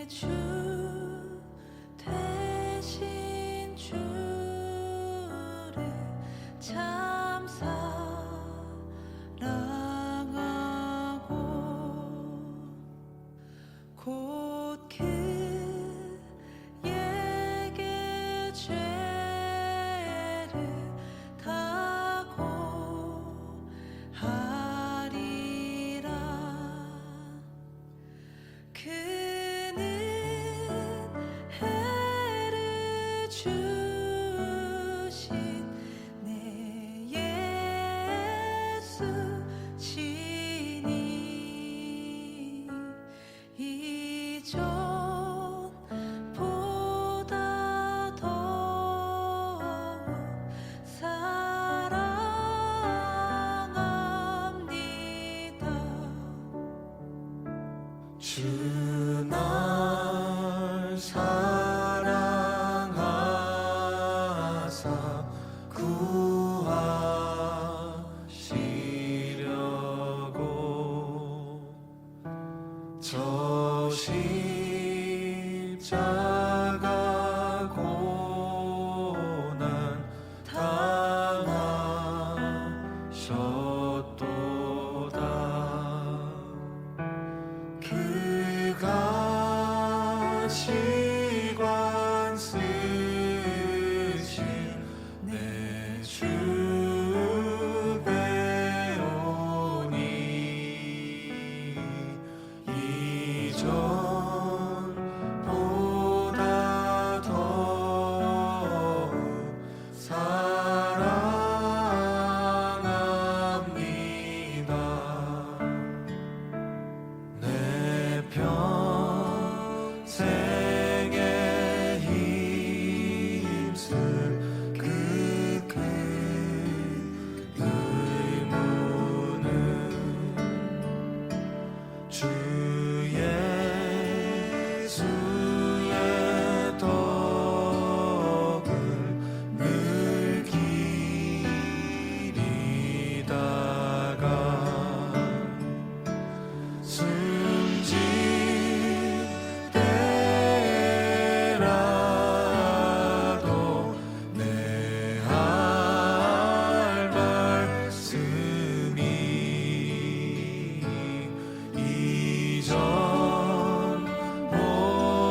주 대신 주를 참 사랑하고 곧 그에게 죄를 다 고하리라. 그는 해를 주신 내 예수 시니 이전보다 더욱 사랑합니다. 주 날 사랑하사 구하시려고 저 십자가 고난 당하셨도다. 그가 시관 쓰신 내 주 배우니 이전보다 더욱 사랑합니다. 내 평생에 힘쓸 그 큰 의무는 주 예수의 덕을 늘 기리다가 숨질 때라도 내 할 말씀이 이전보다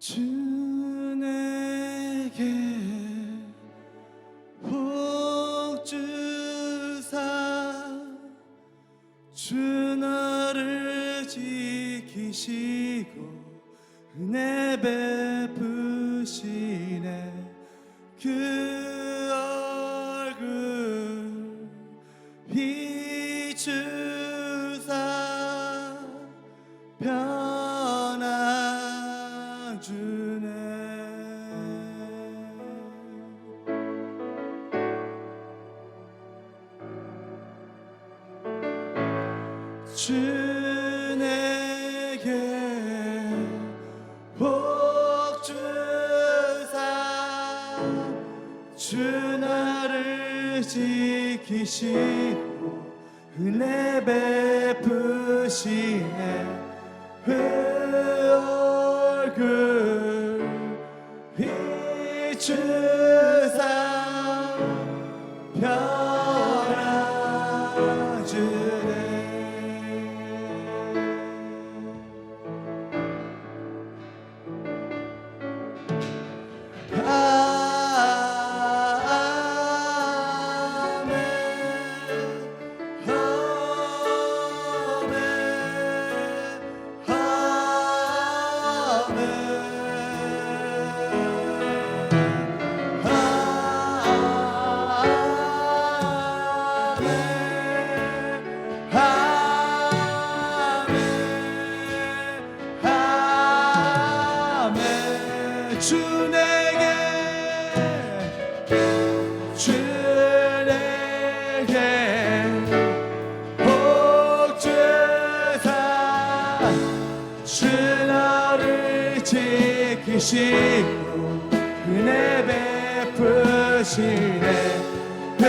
주 내게 복 주사 주 너를 지키시고 은혜 베푸시네 그 얼굴 비추사 평안 주네 주 내게 복 주사 주 나를 지키시고 은혜 베푸시네 그 얼굴 비추사 평안 주네 주 내게 복 주사 주 너를 지키시고 은혜 베푸시네 그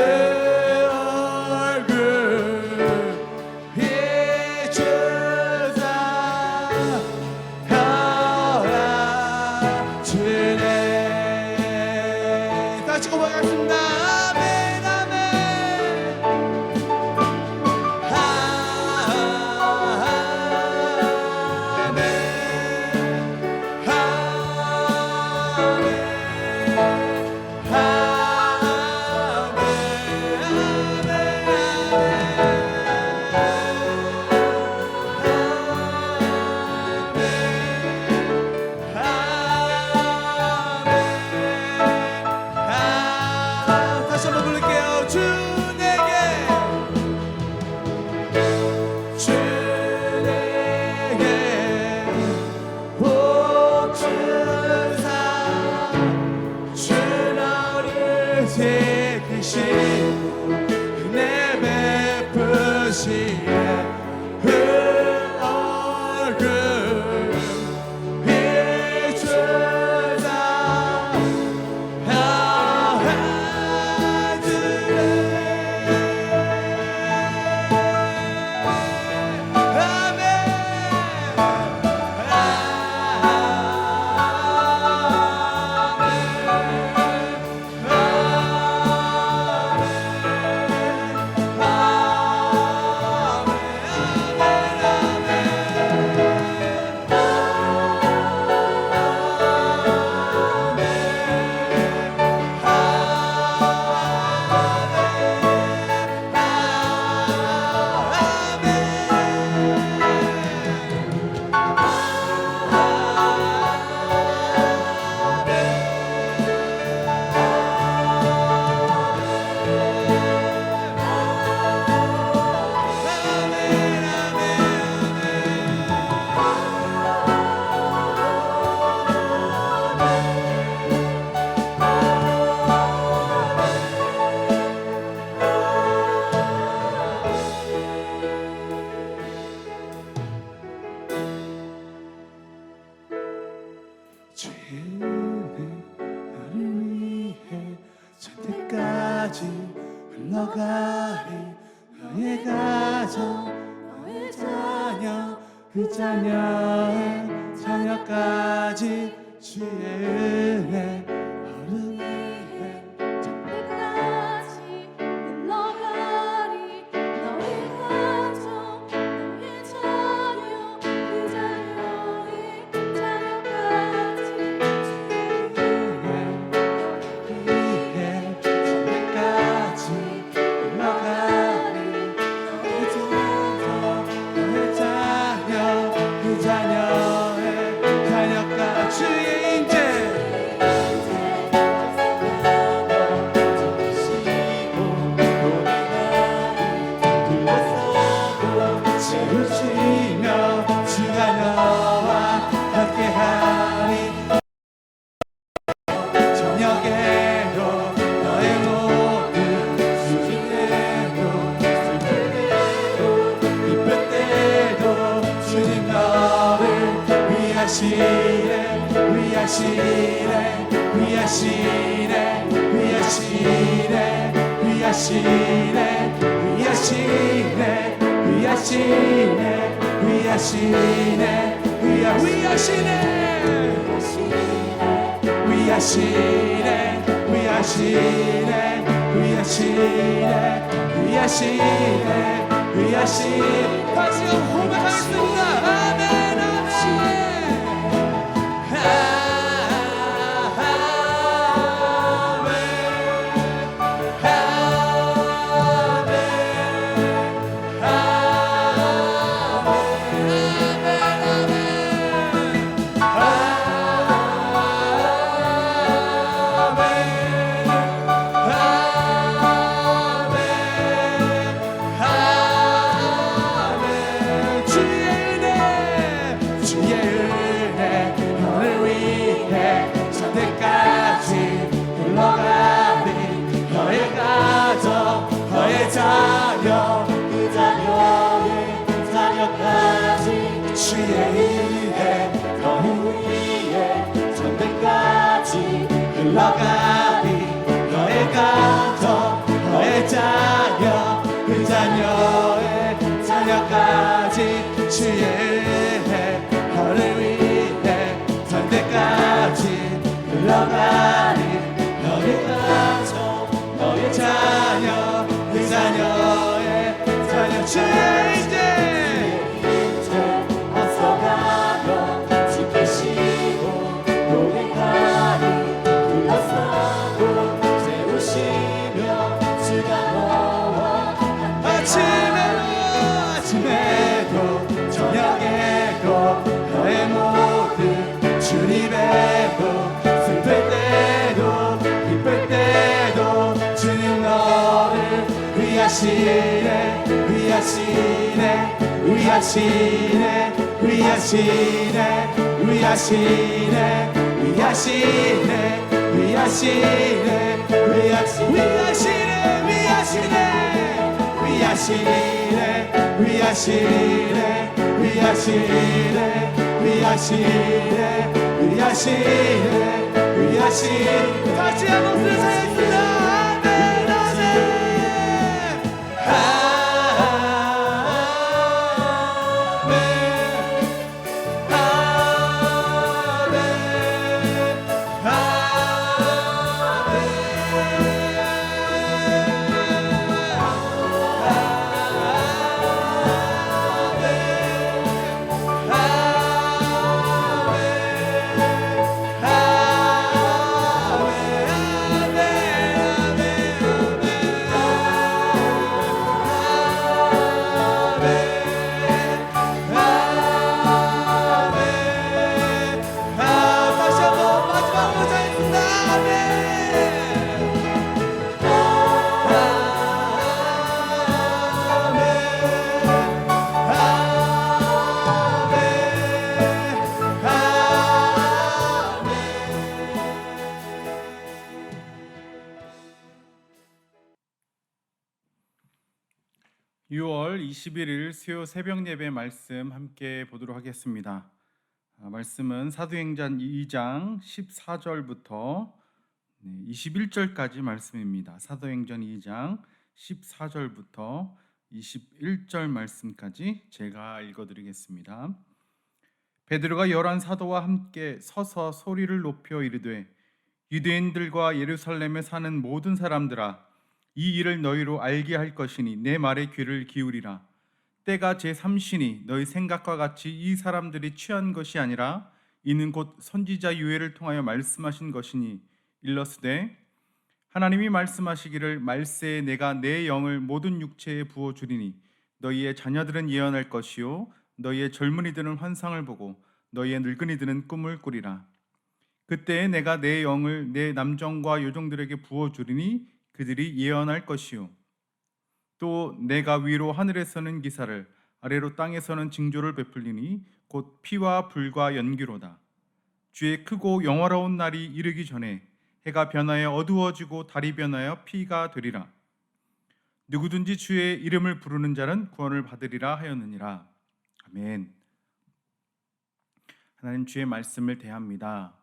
얼굴 비추사 평안 주네 같이 고백하겠습니다 아멘 아멘 다시 한번 부를게요 주 내게 복 주사 주 너를 지키시고 은혜 베푸시네 그 얼굴 비추사 평안 주네 주는 너를 위해 저때까지 흘러가리 너의 가정 너의 자녀 그 자녀의 자녀까지 주의 은혜 너를 위해 저때까지 흘러가리 너의 가정 너의 자녀 그 자녀의 자녀까지 위하시네 위하시네 위하시네 위하시네 위하시네 위하시네 위하시네 위하시네 위하시네 위하시네 위하시네 위하시네 위하시네 위하시네 다시 한번 고백하겠습니다. 아멘 주의 은혜 너를 위해 전대까지 흘러가리 너의 가족 너의 자녀 그 자녀의 자녀까지 주의 은혜 너를 위해 전대까지 흘러가리 너의 가족 너의 자녀 그 자녀의 자녀 주의 아침에도 저녁에도 너의 모든 주님의도 슬플 때도 기쁠 때도 주님 너를 위하시네 위하시네 위하시네 위하시네 위하시네 위하시네 위하시네 위하시네 위하시네 위하시네 위하시네 위하시네 위하시네 위하시네 위하시네 다시 한번 부르겠습니다. 아멘 (6월 21일) 수요 새벽 예배 말씀 함께 보도록 하겠습니다. 말씀은 사도행전 2장 14절부터 21절까지 말씀입니다. 사도행전 2장 14절부터 21절 말씀까지 제가 읽어드리겠습니다. 베드로가 11 사도와 함께 서서 소리를 높여 이르되 유대인들과 예루살렘에 사는 모든 사람들아 이 일을 너희로 알게 할 것이니 내 말에 귀를 기울이라. 때가 제3시니 너희 생각과 같이 이 사람들이 취한 것이 아니라 이는 곧 선지자 요엘을 통하여 말씀하신 것이니 일러스되 하나님이 말씀하시기를 말세에 내가 내 영을 모든 육체에 부어 주리니 너희의 자녀들은 예언할 것이요 너희의 젊은이들은 환상을 보고 너희의 늙은이들은 꿈을 꾸리라. 그때에 내가 내 영을 내 남종과 여종들에게 부어 주리니 그들이 예언할 것이요 또 내가 위로 하늘에서는 기사를 아래로 땅에서는 징조를 베풀리니 곧 피와 불과 연기로다. 주의 크고 영화로운 날이 이르기 전에 해가 변하여 어두워지고 달이 변하여 피가 되리라. 누구든지 주의 이름을 부르는 자는 구원을 받으리라 하였느니라. 아멘. 하나님 주의 말씀을 대합니다.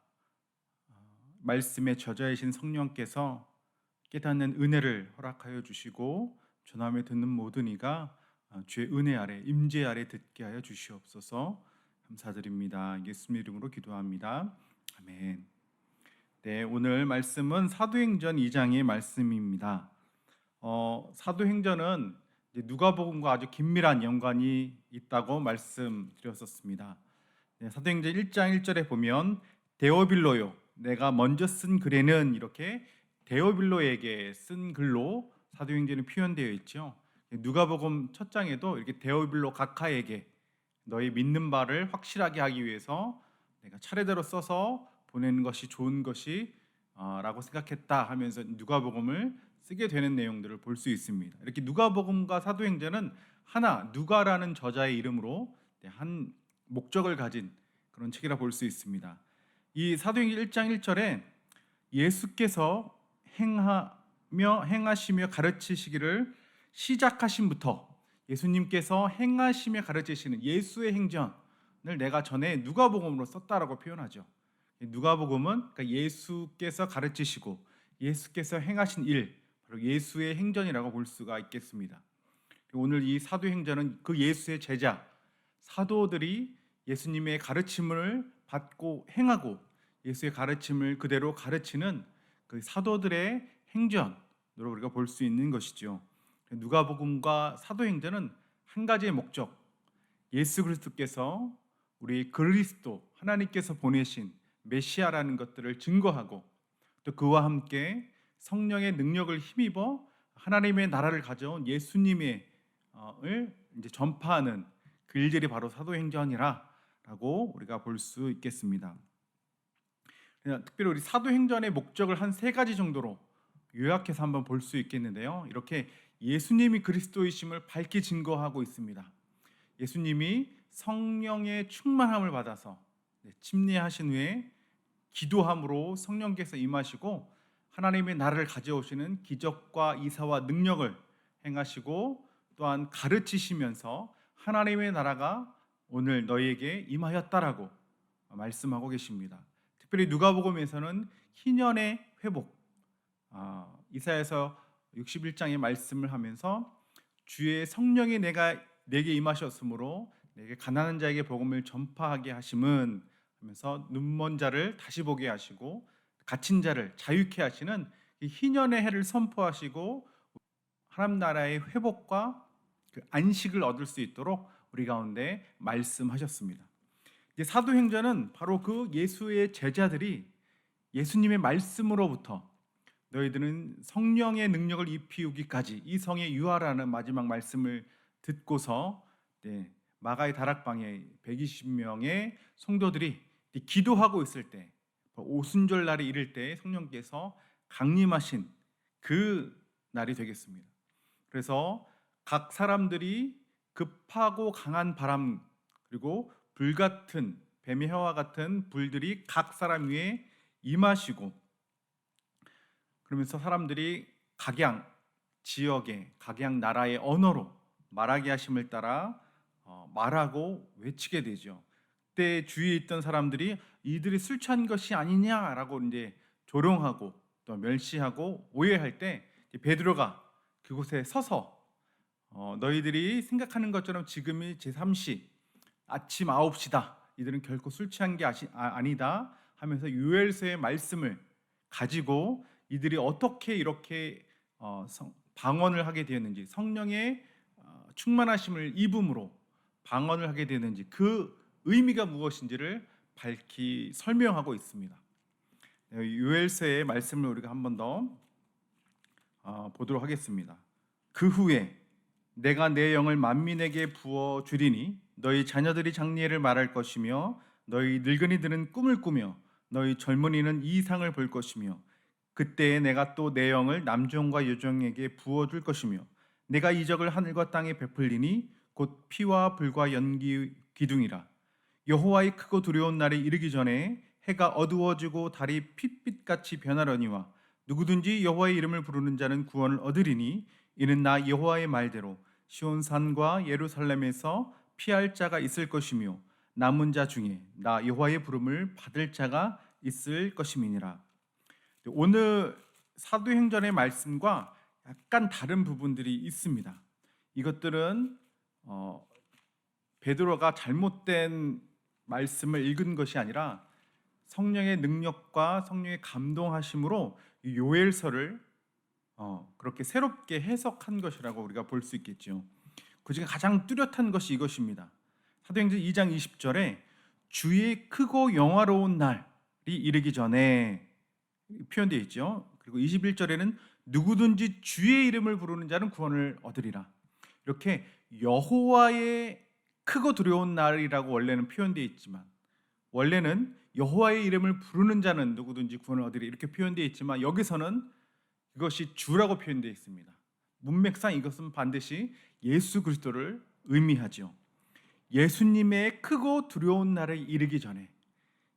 말씀에 젖어이신 성령께서 깨닫는 은혜를 허락하여 주시고 전함에 듣는 모든 이가 주의 은혜 아래 임재 아래 듣게 하여 주시옵소서. 감사드립니다. 예수님 이름으로 기도합니다. 아멘. 네, 오늘 말씀은 사도행전 2장의 말씀입니다. 사도행전은 누가복음과 아주 긴밀한 연관이 있다고 말씀드렸었습니다. 네, 사도행전 1장 1절에 보면 데오빌로요, 내가 먼저 쓴 글에는 이렇게 데오빌로에게 쓴 글로 사도행전이 표현되어 있죠. 누가복음 첫 장에도 이렇게 데오빌로 각하에게 너희 믿는 바를 확실하게 하기 위해서 내가 차례대로 써서 보내는 것이 좋은 것이 라고 생각했다 하면서 누가복음을 쓰게 되는 내용들을 볼 수 있습니다. 이렇게 누가복음과 사도행전은 하나, 누가라는 저자의 이름으로 한 목적을 가진 그런 책이라 볼 수 있습니다. 이 사도행전 1장 1절에 예수께서 행하시며 가르치시기를 시작하심부터 예수님께서 행하시며 가르치시는 예수의 행전을 내가 전에 누가복음으로 썼다라고 표현하죠. 누가복음은 그러니까 예수께서 가르치시고 예수께서 행하신 일, 바로 예수의 행전이라고 볼 수가 있겠습니다. 오늘 이 사도행전은 그 예수의 제자 사도들이 예수님의 가르침을 받고 행하고 예수의 가르침을 그대로 가르치는 그 사도들의 행전으로 우리가 볼 수 있는 것이죠. 누가복음과 사도행전은 한 가지의 목적, 예수 그리스도께서 우리 그리스도 하나님께서 보내신 메시아라는 것들을 증거하고 또 그와 함께 성령의 능력을 힘입어 하나님의 나라를 가져온 예수님의 이제 전파하는 그 일들이 바로 사도행전이라고 우리가 볼 수 있겠습니다. 특별히 우리 사도행전의 목적을 한 세 가지 정도로 요약해서 한번 볼 수 있겠는데요. 이렇게 예수님이 그리스도이심을 밝히 증거하고 있습니다. 예수님이 성령의 충만함을 받아서 침례하신 후에 기도함으로 성령께서 임하시고 하나님의 나라를 가져오시는 기적과 이사와 능력을 행하시고 또한 가르치시면서 하나님의 나라가 오늘 너희에게 임하였다라고 말씀하고 계십니다. 특별히 누가복음에서는 희년의 회복, 이사야서 61장의 말씀을 하면서 주의 성령이 내게 임하셨으므로 내게 가난한 자에게 복음을 전파하게 하심은 하면서 눈먼 자를 다시 보게 하시고 갇힌 자를 자유케 하시는 이 희년의 해를 선포하시고 하나님 나라의 회복과 그 안식을 얻을 수 있도록 우리 가운데 말씀하셨습니다. 이제 사도행전은 바로 그 예수의 제자들이 예수님의 말씀으로부터 너희들은 성령의 능력을 입히우기까지 이 성에 유하라는 마지막 말씀을 듣고서 마가의 다락방에 120명의 성도들이 기도하고 있을 때 오순절 날이 이를 때 성령께서 강림하신 그 날이 되겠습니다. 그래서 각 사람들이 급하고 강한 바람 그리고 불같은 뱀의 혀와 같은 불들이 각 사람 위에 임하시고 그러면서 사람들이 각양 지역의 각양 나라의 언어로 말하게 하심을 따라 말하고 외치게 되죠. 그때 주위에 있던 사람들이 이들이 술 취한 것이 아니냐라고 이제 조롱하고 또 멸시하고 오해할 때 베드로가 그곳에 서서 너희들이 생각하는 것처럼 지금이 제3시 아침 9시다. 이들은 결코 술 취한 게 아니다 하면서 유엘서의 말씀을 가지고 이들이 어떻게 이렇게 방언을 하게 되었는지 성령의 충만하심을 입음으로 방언을 하게 되는지 그 의미가 무엇인지를 밝히 설명하고 있습니다. 요엘서의 말씀을 우리가 한 번 더 보도록 하겠습니다. 그 후에 내가 내 영을 만민에게 부어 주리니 너희 자녀들이 장래를 말할 것이며 너희 늙은이들은 꿈을 꾸며 너희 젊은이는 이상을 볼 것이며 그때에 내가 또 내 영을 남종과 여종에게 부어 줄 것이며 내가 이적을 하늘과 땅에 베풀리니 곧 피와 불과 연기 기둥이라. 여호와의 크고 두려운 날이 이르기 전에 해가 어두워지고 달이 핏빛같이 변하려니와 누구든지 여호와의 이름을 부르는 자는 구원을 얻으리니 이는 나 여호와의 말대로 시온산과 예루살렘에서 피할 자가 있을 것이며 남은 자 중에 나 여호와의 부름을 받을 자가 있을 것임이니라. 오늘 사도행전의 말씀과 약간 다른 부분들이 있습니다. 이것들은 베드로가 잘못된 말씀을 읽은 것이 아니라 성령의 능력과 성령의 감동하심으로 이 요엘서를 그렇게 새롭게 해석한 것이라고 우리가 볼 수 있겠죠. 그중에 가장 뚜렷한 것이 이것입니다. 사도행전 2장 20절에 주의 크고 영화로운 날이 이르기 전에 표현되어 있죠. 그리고 21절에는 누구든지 주의 이름을 부르는 자는 구원을 얻으리라. 이렇게 여호와의 크고 두려운 날이라고 원래는 표현되어 있지만, 원래는 여호와의 이름을 부르는 자는 누구든지 구원을 얻으리 이렇게 표현되어 있지만, 여기서는 이것이 주라고 표현되어 있습니다. 문맥상 이것은 반드시 예수 그리스도를 의미하죠. 예수님의 크고 두려운 날에 이르기 전에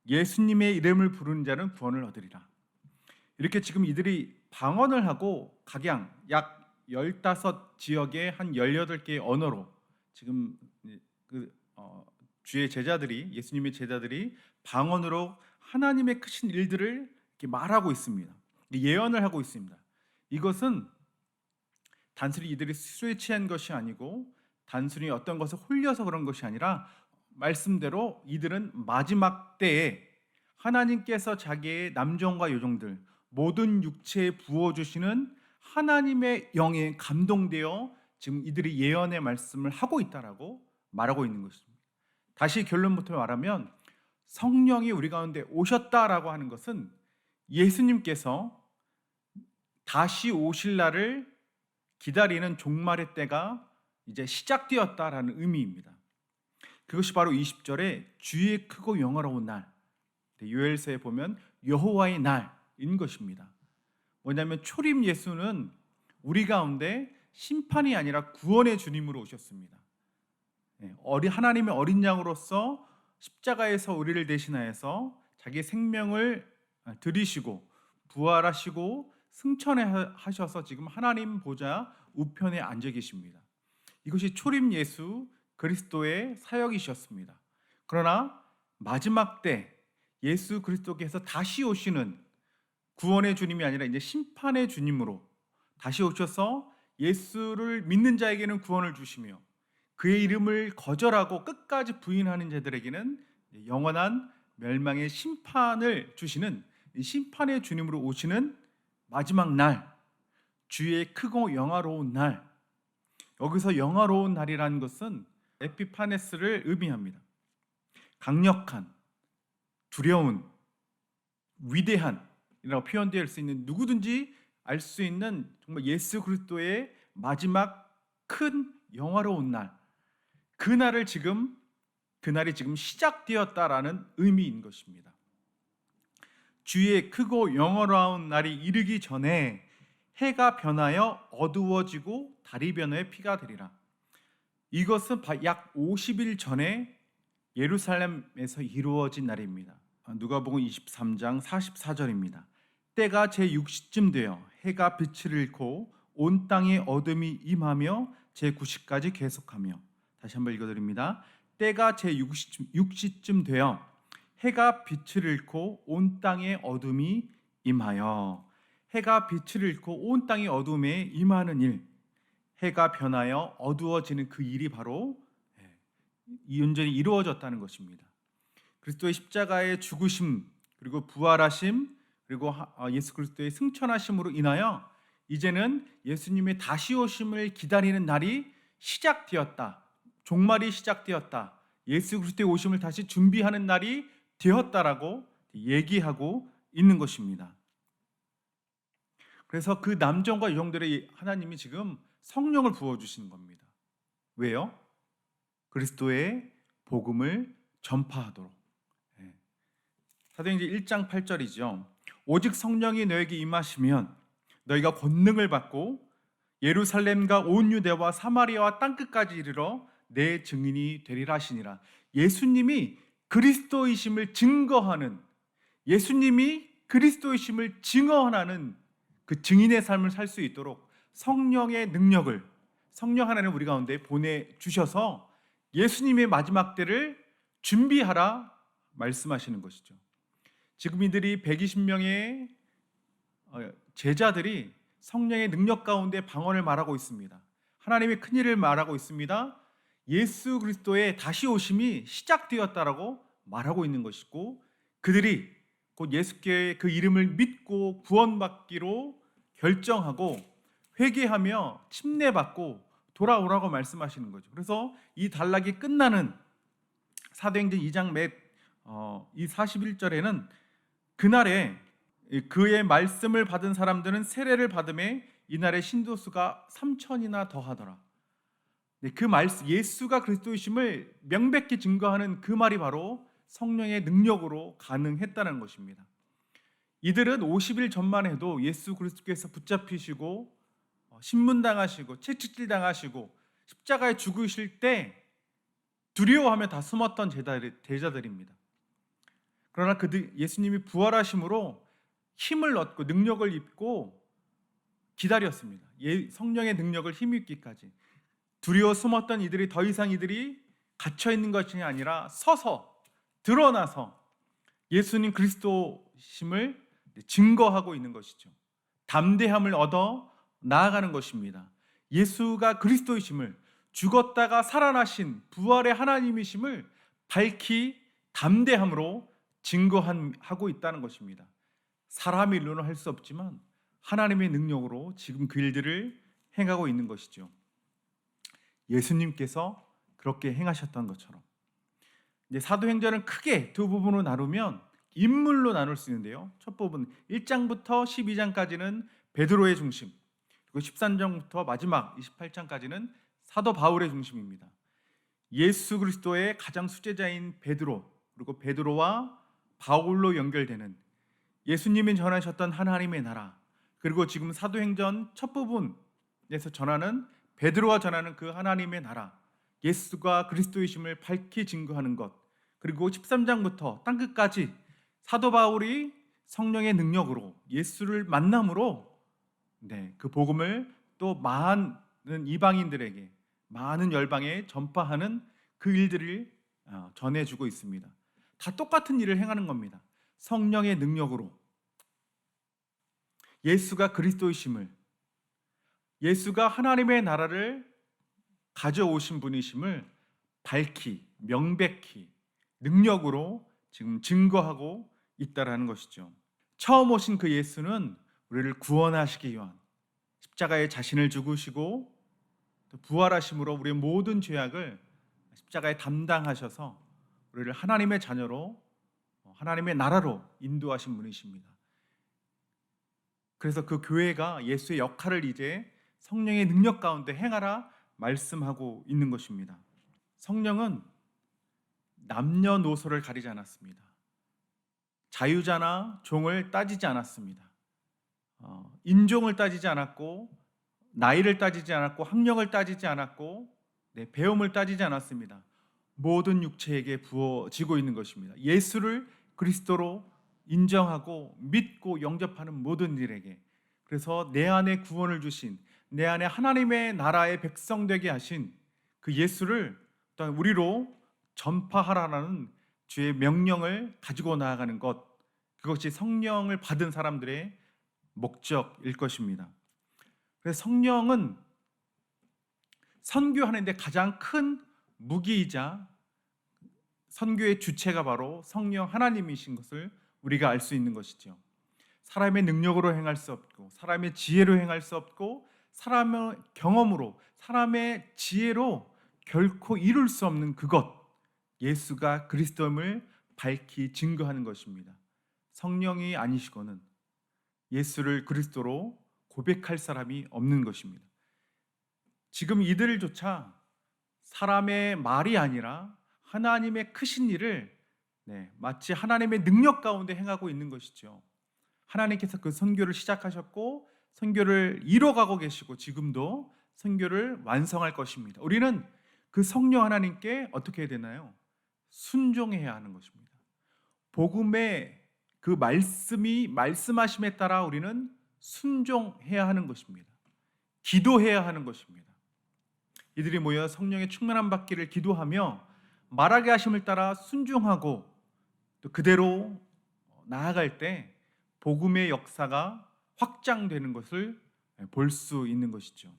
예수님의 이름을 부르는 자는 구원을 얻으리라. 이렇게 지금 이들이 방언을 하고 각양 약 15지역의 한 18개의 언어로 지금 주의 제자들이, 예수님의 제자들이 방언으로 하나님의 크신 일들을 이렇게 말하고 있습니다. 예언을 하고 있습니다. 이것은 단순히 이들이 술에 취한 것이 아니고 단순히 어떤 것에 홀려서 그런 것이 아니라 말씀대로 이들은 마지막 때에 하나님께서 자기의 남종과 여종들 모든 육체에 부어주시는 하나님의 영에 감동되어 지금 이들이 예언의 말씀을 하고 있다라고 말하고 있는 것입니다. 다시 결론부터 말하면 성령이 우리 가운데 오셨다라고 하는 것은 예수님께서 다시 오실 날을 기다리는 종말의 때가 이제 시작되었다라는 의미입니다. 그것이 바로 20절에 주의 크고 영화로운 날, 요엘서에 보면 여호와의 날인 것입니다. 뭐냐면 초림 예수는 우리 가운데 심판이 아니라 구원의 주님으로 오셨습니다. 하나님의 어린 양으로서 십자가에서 우리를 대신하여서 자기 생명을 들이시고 부활하시고 승천하셔서 지금 하나님 보좌 우편에 앉아 계십니다. 이것이 초림 예수 그리스도의 사역이셨습니다. 그러나 마지막 때 예수 그리스도께서 다시 오시는 구원의 주님이 아니라 이제 심판의 주님으로 다시 오셔서 예수를 믿는 자에게는 구원을 주시며 그의 이름을 거절하고 끝까지 부인하는 자들에게는 영원한 멸망의 심판을 주시는 심판의 주님으로 오시는 마지막 날, 주의 크고 영화로운 날. 여기서 영화로운 날이라는 것은 에피파네스를 의미합니다. 강력한, 두려운, 위대한이라고 표현될 수 있는, 누구든지 알 수 있는 정말 예수 그리스도의 마지막 큰 영화로운 날, 그 날이 지금 시작되었다라는 의미인 것입니다. 주의 크고 영화로운 날이 이르기 전에 해가 변하여 어두워지고 달이 변하여 피가 되리라. 이것은 약 50일 전에 예루살렘에서 이루어진 날입니다. 누가복음 23장 44절입니다. 때가 제6시쯤 되어 해가 빛을 잃고 온 땅에 어둠이 임하며 제9시까지 계속하며, 다시 한번 읽어드립니다. 때가 제6시쯤 되어 해가 빛을 잃고 온 땅에 어둠이 임하여, 해가 빛을 잃고 온 땅이 어둠에 임하는 일, 해가 변하여 어두워지는 그 일이 바로 온전히 이루어졌다는 것입니다. 그리스도의 십자가의 죽으심 그리고 부활하심 그리고 예수 그리스도의 승천하심으로 인하여 이제는 예수님의 다시 오심을 기다리는 날이 시작되었다. 종말이 시작되었다. 예수 그리스도의 오심을 다시 준비하는 날이 되었다라고 얘기하고 있는 것입니다. 그래서 그 남종과 여종들의 하나님이 지금 성령을 부어주신 겁니다. 왜요? 그리스도의 복음을 전파하도록. 사도행전 1장 8절이죠. 오직 성령이 너에게 임하시면 너희가 권능을 받고 예루살렘과 온 유대와 사마리아와 땅끝까지 이르러 내 증인이 되리라 하시니라. 예수님이 그리스도이심을 증거하는, 예수님이 그리스도이심을 증언하는 그 증인의 삶을 살 수 있도록 성령의 능력을 성령 하나님 우리 가운데 보내주셔서 예수님의 마지막 때를 준비하라 말씀하시는 것이죠. 지금 이들이 120명의 제자들이 성령의 능력 가운데 방언을 말하고 있습니다. 하나님의 큰일을 말하고 있습니다. 예수 그리스도의 다시 오심이 시작되었다라고 말하고 있는 것이고, 그들이 곧 예수께의 그 이름을 믿고 구원받기로 결정하고 회개하며 침례받고 돌아오라고 말씀하시는 거죠. 그래서 이 단락이 끝나는 사도행전 2장 이 41절에는 그날에 그의 말씀을 받은 사람들은 세례를 받음에 이날의 신도수가 3천이나 더하더라. 그 말씀, 예수가 그리스도이심을 명백히 증거하는 그 말이 바로 성령의 능력으로 가능했다는 것입니다. 이들은 50일 전만 해도 예수 그리스도께서 붙잡히시고 신문당하시고 채찍질 당하시고 십자가에 죽으실 때 두려워하며 다 숨었던 제자들입니다. 그러나 예수님이 부활하심으로 힘을 얻고 능력을 입고 기다렸습니다. 성령의 능력을 힘입기까지. 두려워 숨었던 이들이 더 이상 이들이 갇혀 있는 것이 아니라 서서 드러나서 예수님 그리스도심을 증거하고 있는 것이죠. 담대함을 얻어 나아가는 것입니다. 예수가 그리스도이심을, 죽었다가 살아나신 부활의 하나님이심을 밝히 담대함으로 증거하고 있다는 것입니다. 사람의 일로는 할 수 없지만 하나님의 능력으로 지금 그 일들을 행하고 있는 것이죠. 예수님께서 그렇게 행하셨던 것처럼. 이제 사도행전은 크게 두 부분으로 나누면 인물로 나눌 수 있는데요. 첫 부분 1장부터 12장까지는 베드로의 중심, 그리고 13장부터 마지막 28장까지는 사도 바울의 중심입니다. 예수 그리스도의 가장 수제자인 베드로, 그리고 베드로와 바울로 연결되는 예수님이 전하셨던 하나님의 나라, 그리고 지금 사도행전 첫 부분에서 전하는 베드로가 전하는 그 하나님의 나라, 예수가 그리스도이심을 밝히 증거하는 것, 그리고 13장부터 땅끝까지 사도 바울이 성령의 능력으로 예수를 만남으로 그 복음을 또 많은 이방인들에게, 많은 열방에 전파하는 그 일들을 전해주고 있습니다. 다 똑같은 일을 행하는 겁니다. 성령의 능력으로 예수가 그리스도이심을, 예수가 하나님의 나라를 가져오신 분이심을 밝히, 명백히, 능력으로 지금 증거하고 있다라는 것이죠. 처음 오신 그 예수는 우리를 구원하시기 위한 십자가에 자신을 죽으시고 또 부활하심으로 우리의 모든 죄악을 십자가에 담당하셔서 우리를 하나님의 자녀로, 하나님의 나라로 인도하신 분이십니다. 그래서 그 교회가 예수의 역할을 이제 성령의 능력 가운데 행하라 말씀하고 있는 것입니다. 성령은 남녀노소를 가리지 않았습니다. 자유자나 종을 따지지 않았습니다. 인종을 따지지 않았고, 나이를 따지지 않았고, 학력을 따지지 않았고, 배움을 따지지 않았습니다. 모든 육체에게 부어지고 있는 것입니다. 예수를 그리스도로 인정하고 믿고 영접하는 모든 일에게. 그래서 내 안에 구원을 주신, 내 안에 하나님의 나라의 백성 되게 하신 그 예수를 또한 우리로 전파하라는 주의 명령을 가지고 나아가는 것, 그것이 성령을 받은 사람들의 목적일 것입니다. 그래서 성령은 선교하는 데 가장 큰 무기이자 선교의 주체가 바로 성령 하나님이신 것을 우리가 알 수 있는 것이죠. 사람의 능력으로 행할 수 없고, 사람의 지혜로 행할 수 없고, 사람의 경험으로, 사람의 지혜로 결코 이룰 수 없는 그것, 예수가 그리스도임을 밝히 증거하는 것입니다. 성령이 아니시고는 예수를 그리스도로 고백할 사람이 없는 것입니다. 지금 이들조차 사람의 말이 아니라 하나님의 크신 일을 마치 하나님의 능력 가운데 행하고 있는 것이죠. 하나님께서 그 선교를 시작하셨고 선교를 이뤄가고 계시고 지금도 선교를 완성할 것입니다. 우리는 그 성령 하나님께 어떻게 해야 되나요? 순종해야 하는 것입니다. 복음의 그 말씀이 말씀하심에 따라 우리는 순종해야 하는 것입니다. 기도해야 하는 것입니다. 이들이 모여 성령의 충만함 받기를 기도하며 말하게 하심을 따라 순종하고 또 그대로 나아갈 때 복음의 역사가 확장되는 것을 볼 수 있는 것이죠.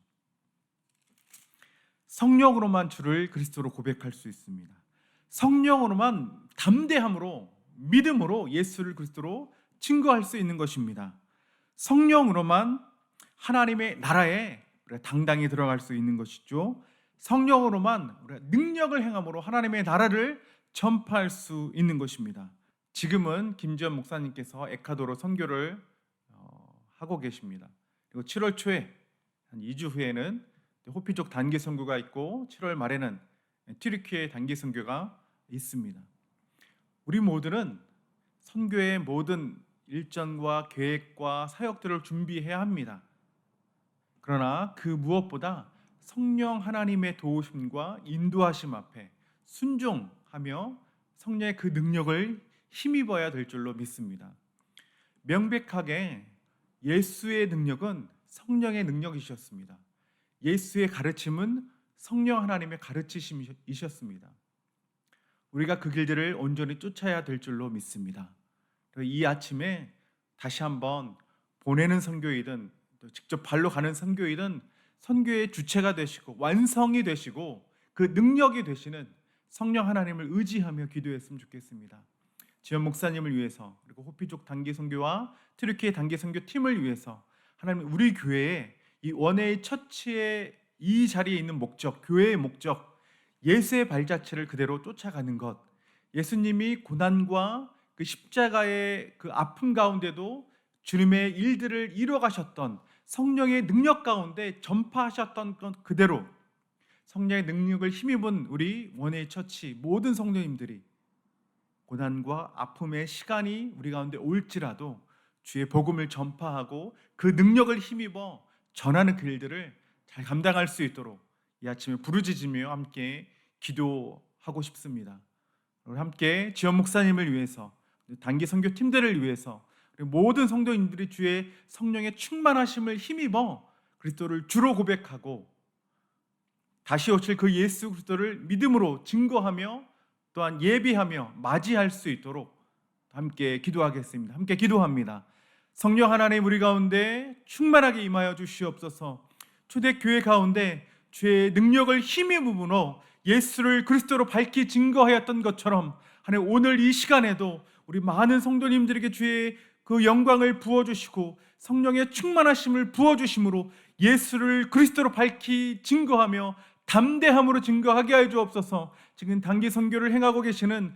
성령으로만 주를 그리스도로 고백할 수 있습니다. 성령으로만 담대함으로 믿음으로 예수를 그리스도로 증거할 수 있는 것입니다. 성령으로만 하나님의 나라에 우리가 당당히 들어갈 수 있는 것이죠. 성령으로만 우리가 능력을 행함으로 하나님의 나라를 전파할 수 있는 것입니다. 지금은 김지현 목사님께서 에콰도르 선교를 하고 계십니다. 그리고 7월 초에 한 2주 후에는 호피족 단기 선교가 있고 7월 말에는 튀르키예 단기 선교가 있습니다. 우리 모두는 선교의 모든 일정과 계획과 사역들을 준비해야 합니다. 그러나 그 무엇보다 성령 하나님의 도우심과 인도하심 앞에 순종하며 성령의 그 능력을 힘입어야 될 줄로 믿습니다. 명백하게 예수의 능력은 성령의 능력이셨습니다. 예수의 가르침은 성령 하나님의 가르치심이셨습니다. 우리가 그 길들을 온전히 쫓아야 될 줄로 믿습니다. 이 아침에 다시 한번 보내는 선교이든 또 직접 발로 가는 선교이든 선교의 주체가 되시고 완성이 되시고 그 능력이 되시는 성령 하나님을 의지하며 기도했으면 좋겠습니다. 지연 목사님을 위해서 그리고 호피족 단기 선교와 튀르키예 단기 선교 팀을 위해서 하나님 우리 교회에 이 원웨이 처치의 이 자리에 있는 목적, 교회의 목적, 예수의 발자취를 그대로 쫓아가는 것, 예수님이 고난과 그 십자가의 그 아픔 가운데도 주님의 일들을 이뤄가셨던 성령의 능력 가운데 전파하셨던 것 그대로 성령의 능력을 힘입은 우리 원웨이 처치 모든 성도님들이 고난과 아픔의 시간이 우리 가운데 올지라도 주의 복음을 전파하고 그 능력을 힘입어 전하는 그 일들을 잘 감당할 수 있도록 이 아침에 부르짖으며 함께 기도하고 싶습니다. 우리 함께 지연 목사님을 위해서 단기 선교 팀들을 위해서 모든 성도님들이 주의 성령의 충만하심을 힘입어 그리스도를 주로 고백하고 다시 오실 그 예수 그리스도를 믿음으로 증거하며 또한 예비하며 맞이할 수 있도록 함께 기도하겠습니다. 함께 기도합니다. 성령 하나님 우리 가운데 충만하게 임하여 주시옵소서. 초대교회 가운데 주의 능력을 힘입음으로 예수를 그리스도로 밝히 증거하였던 것처럼 하나님 오늘 이 시간에도 우리 많은 성도님들에게 주의 그 영광을 부어주시고 성령의 충만하심을 부어주심으로 예수를 그리스도로 밝히 증거하며 담대함으로 증거하게 하여 주옵소서. 지금 단기 선교를 행하고 계시는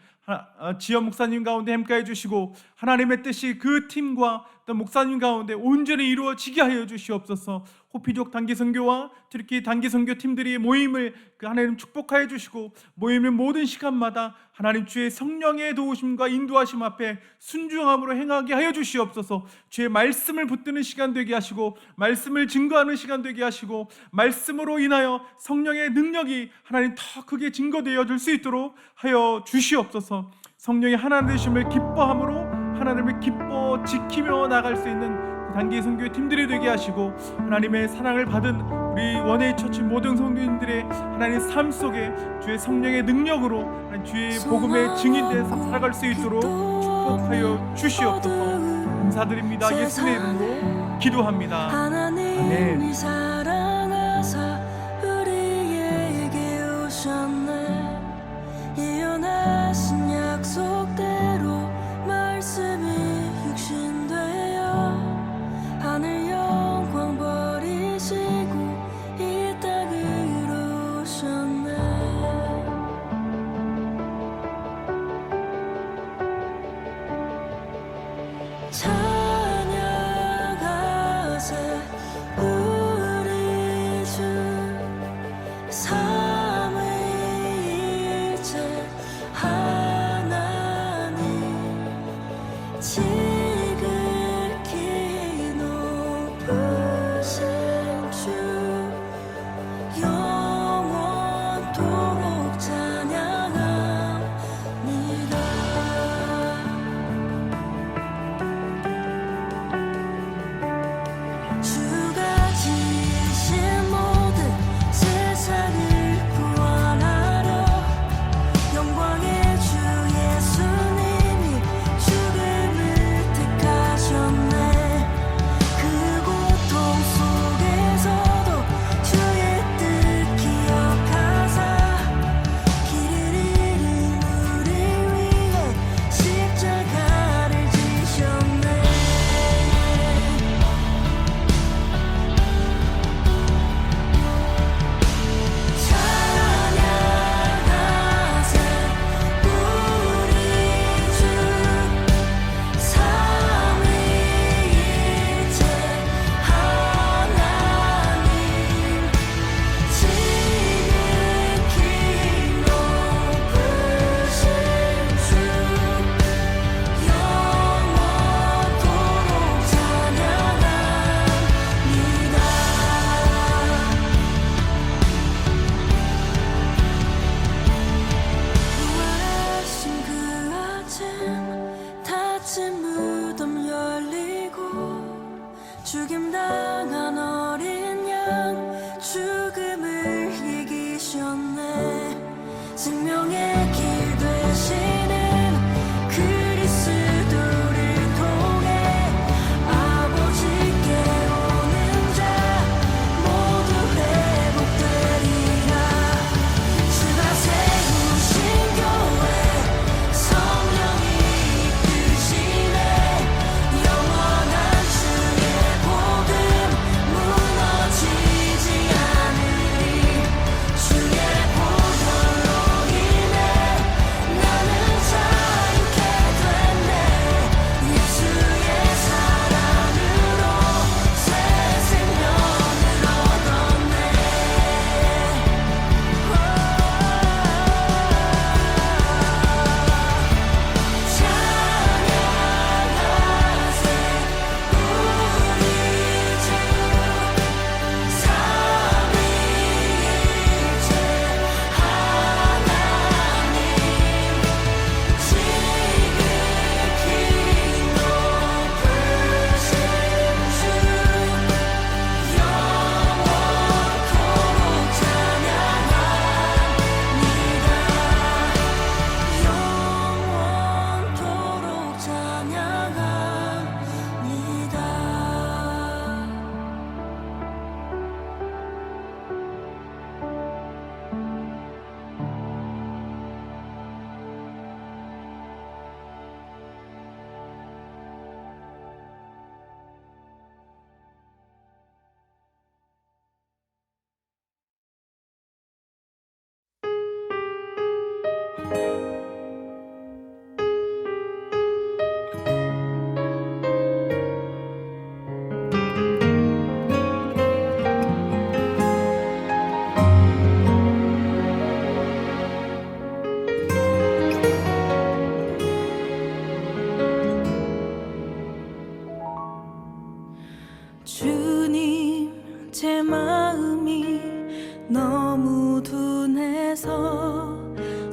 지연 목사님 가운데 함께해 주시고 하나님의 뜻이 그 팀과 또 목사님 가운데 온전히 이루어지게 하여 주시옵소서. 호피족 단기 선교와 튀르키예 단기 선교 팀들이 모임을 하나님 축복하여 주시고 모임의 모든 시간마다 하나님 주의 성령의 도우심과 인도하심 앞에 순종함으로 행하게 하여 주시옵소서. 주의 말씀을 붙드는 시간 되게 하시고 말씀을 증거하는 시간 되게 하시고 말씀으로 인하여 성령의 능력이 하나님 더 크게 증거되어 줄 수 있도록 하여 주시옵소서. 성령의 하나님 되심을 기뻐함으로 하나님을 기뻐 지키며 나갈 수 있는 단기 선교의 팀들이 되게 하시고 하나님의 사랑을 받은 우리 원웨이 처치 모든 성도님들의 하나님의 삶 속에 주의 성령의 능력으로 주의 복음의 증인돼서 살아갈 수 있도록 축복하여 주시옵소서. 감사드립니다. 예수님의 이름으로 기도합니다. 아멘. 사랑하사 우리에게 오셨네. 예언하신 약속대로 말씀이 육신되어 하늘 영광 버리시고 이 땅으로 오셨네. 찬양하세 우리 주 삼위일체 하나님 지극히 높으신 주 영원토록 찬양합니다. 주님, 제 마음이 너무 둔해서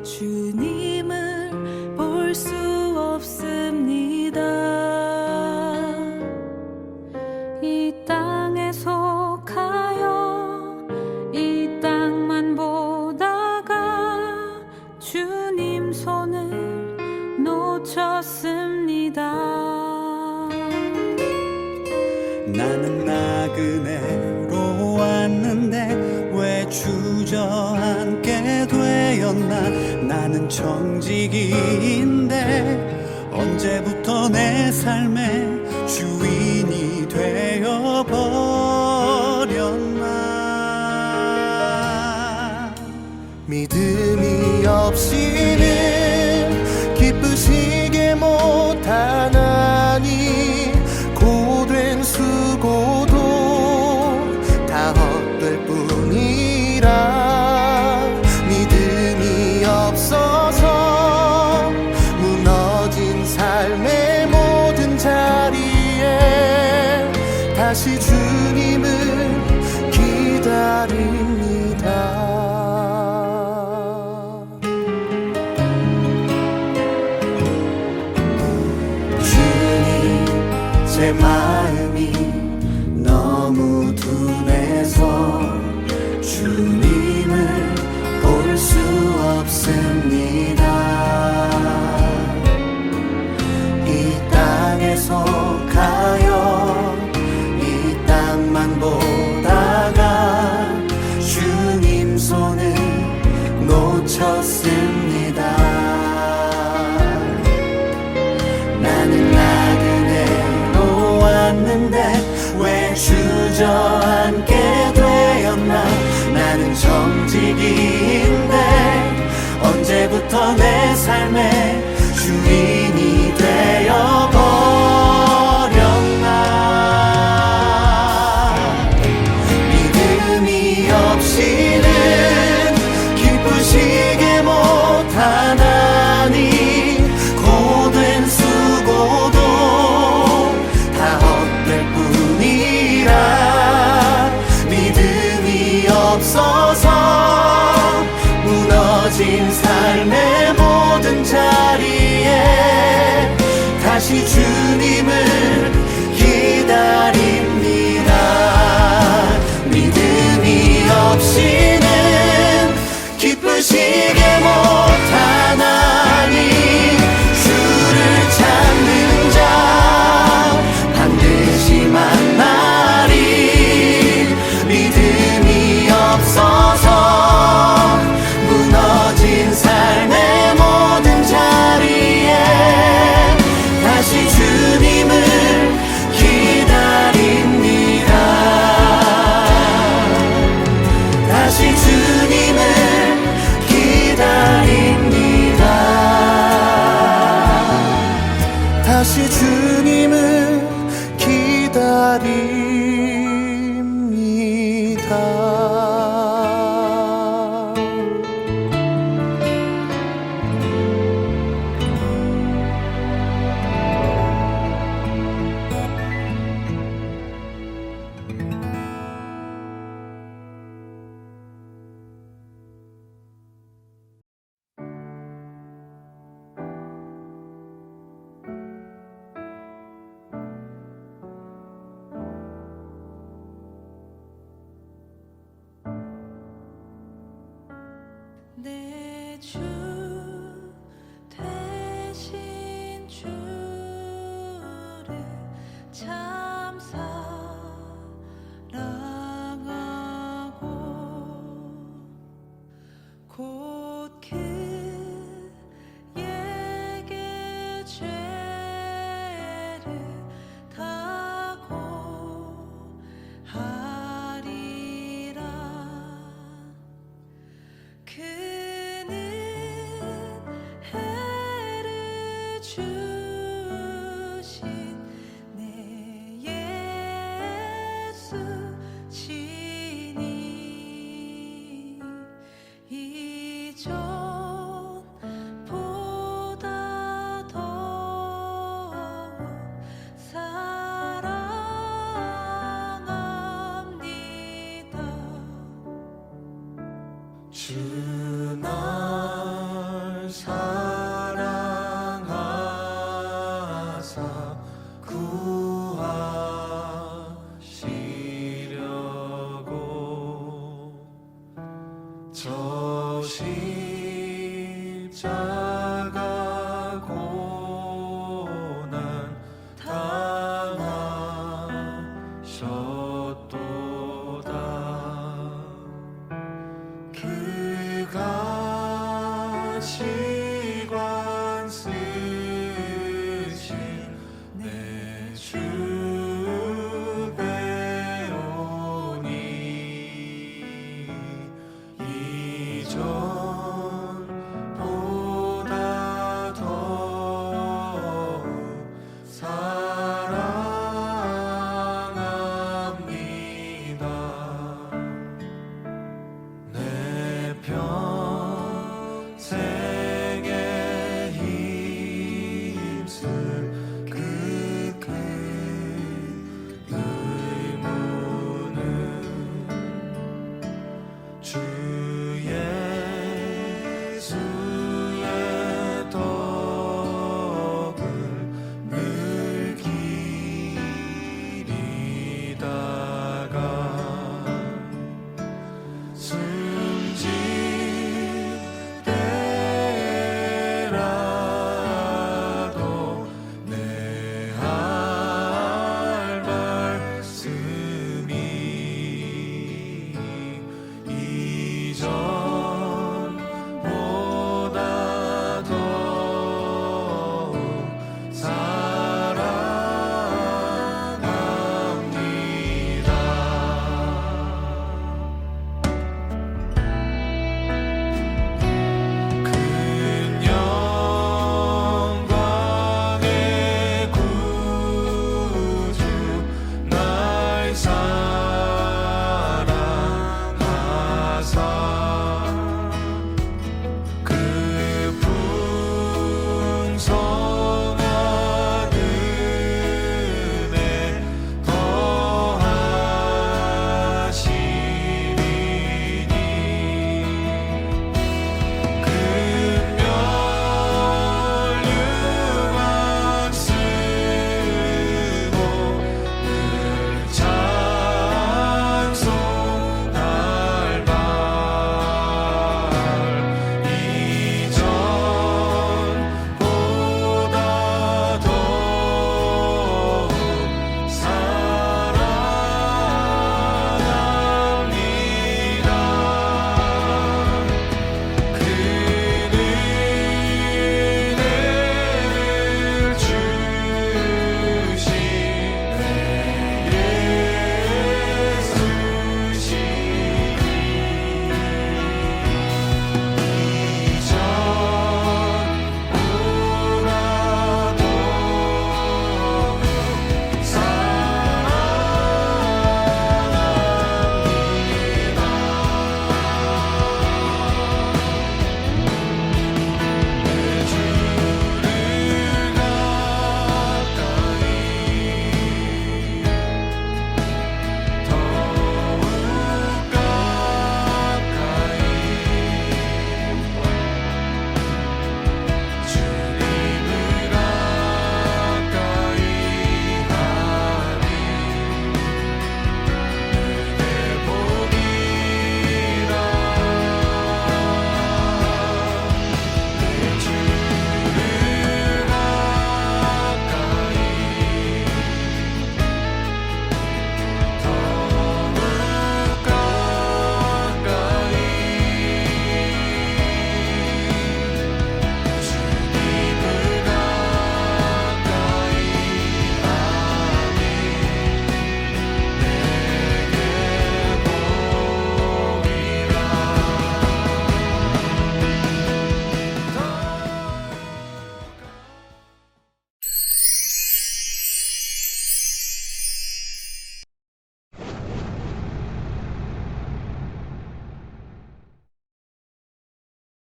주님을 볼 수 없습니다. 이 땅에 속하여 이 땅만 보다가 주님 손을 놓쳤습니다. 나는 나그네로 왔는데 왜 주저앉게 되었나. 나는 청지기인데 언제부터 내 삶의 주인이 되어버렸나. 믿음이 없이는 기쁘시게 못하나니 고된 수고도 다 헛될 뿐이라. 믿음이 없어서 무너진 삶의 모든 자리에 다시 주님을 기다립니다. 제 마음이 너무 둔해서 주님을 볼 수 없습니다. 이 땅에 속하여 이 땅만 보다가 주님 손을 놓쳤습니다. 나는 나그네로 왔는데 왜 주저앉게 되었나. 나는 정직인데 언제부터 내 삶의 주인이 되어버렸나. 믿음이 없이는 기쁘시게 못하나니 고된 수고도 다 헛될 뿐이라. 믿음이 없어서 무너진 삶의 모든 자리에 다시 주님을 기다립니다. 믿음이 없이는 기쁘시게 못하나니 주를 찾는 자 반드시 만나리. 믿음이 없어서 무너진 삶의 모든 자리에 다시 주님을 되라